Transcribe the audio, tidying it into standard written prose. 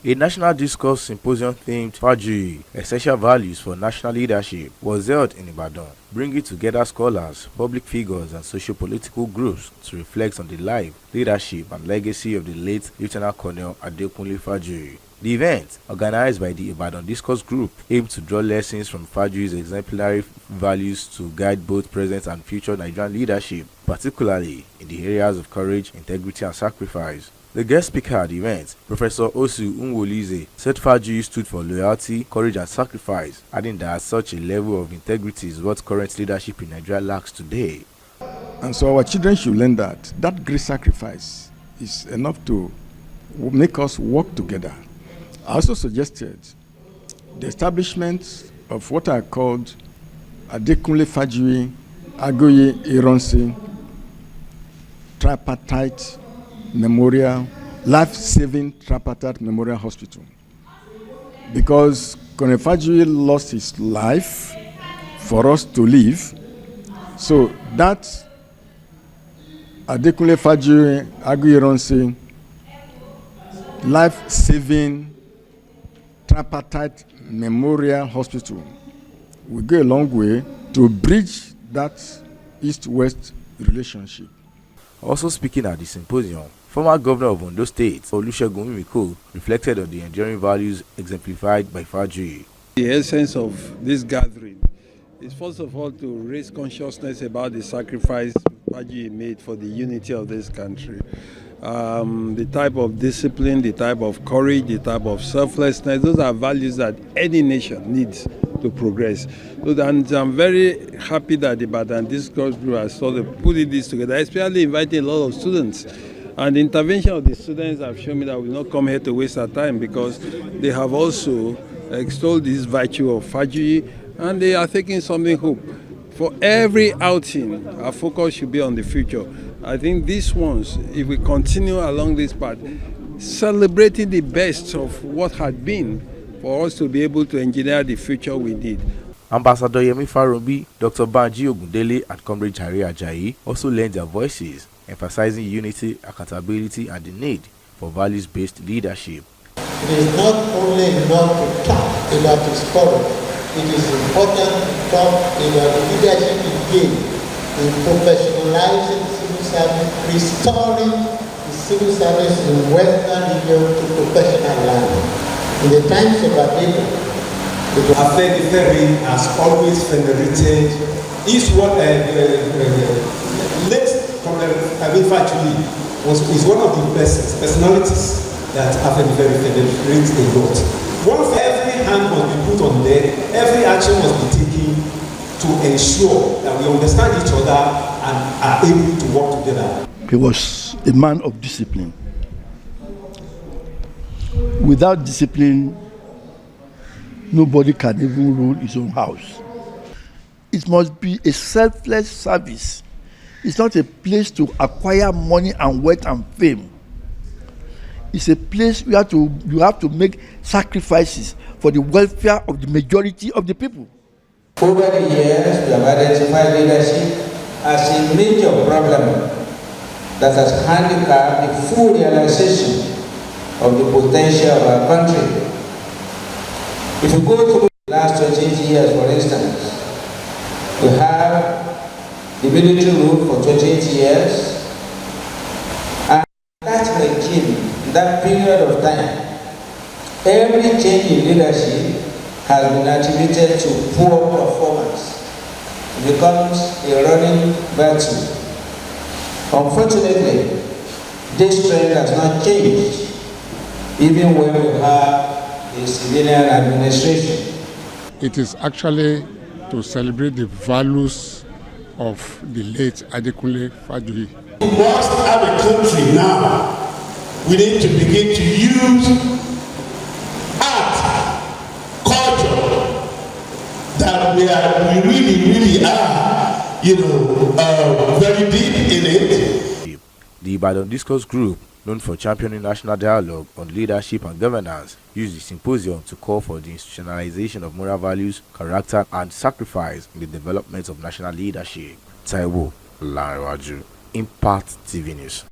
A national discourse symposium themed FAJUYI, Essential Values for National Leadership, was held in Ibadan, bringing together scholars, public figures, and socio-political groups to reflect on the life, leadership, and legacy of the late Lieutenant Colonel ADEKUNLE FAJUYI. The event, organized by the Ibadan Discourse Group, aimed to draw lessons from FAJUYI's exemplary values to guide both present and future Nigerian leadership, particularly in the areas of courage, integrity, and sacrifice. The guest speaker at the event, Professor Osu Unwolize, said FAJUYI stood for loyalty, courage, and sacrifice, adding that such a level of integrity is what current leadership in Nigeria lacks today. And so our children should learn that great sacrifice is enough to make us work together. I also suggested the establishment of what I called ADEKUNLE FAJUYI AGOYE Ironsi Tripartite Memorial, life-saving tripartite memorial hospital, because Colonel FAJUYI lost his life for us to live. So that ADEKUNLE FAJUYI AGOYE Ironsi life-saving tripartite memorial hospital will go a long way to bridge that east-west relationship. Also speaking at the symposium, former governor of Ondo State, Olusegun Mimiko, reflected on the enduring values exemplified by FAJUYI. The essence of this gathering is first of all to raise consciousness about the sacrifice FAJUYI made for the unity of this country. The type of discipline, the type of courage, the type of selflessness, those are values that any nation needs to progress. So I'm very happy that the Ibadan Discourse Group has sort of putting this together, especially inviting a lot of students. And the intervention of the students have shown me that we will not come here to waste our time, because they have also extolled this virtue of FAJUYI, and they are taking something home. For every outing, our focus should be on the future. I think these ones, if we continue along this path, celebrating the best of what had been, for us to be able to engineer the future we need. Ambassador Yemi Farumbi, Dr. Banji Ogundele, and Comrade Jare Ajayi also lent their voices, emphasizing unity, accountability, and the need for values-based leadership. It is not only enough to talk about his courage, it is important to talk about the leadership he gave in professionalizing the civil service, restoring the civil service in Western region to professional life. In the times of Ibadan, Afenifere has always venerated is what late Colonel FAJUYI is one of the best personalities that Afenifere venerates a lot. Once every hand must be put on deck, every action must be taken to ensure that we understand each other and are able to work together. He was a man of discipline. Without discipline, nobody can even rule his own house. It must be a selfless service. It's not a place to acquire money and wealth and fame. It's a place where you have to make sacrifices for the welfare of the majority of the people. Over the years, we have identified leadership as a major problem that has handicapped the full realization of the potential of our country. If you go through the last 28 years, for instance, we have the military rule for 28 years, and that regime, that period of time, every change in leadership has been attributed to poor performance. It becomes a running virtue. Unfortunately, this trend has not changed, even when we have a civilian administration. It is actually to celebrate the values of the late ADEKUNLE FAJUYI. We must have a country now. We need to begin to use art, culture, that we really are, very deep in it. The Ibadan Discourse Group, known for championing national dialogue on leadership and governance, used the symposium to call for the institutionalization of moral values, character, and sacrifice in the development of national leadership. Taiwo Larewaju, Impact TV News.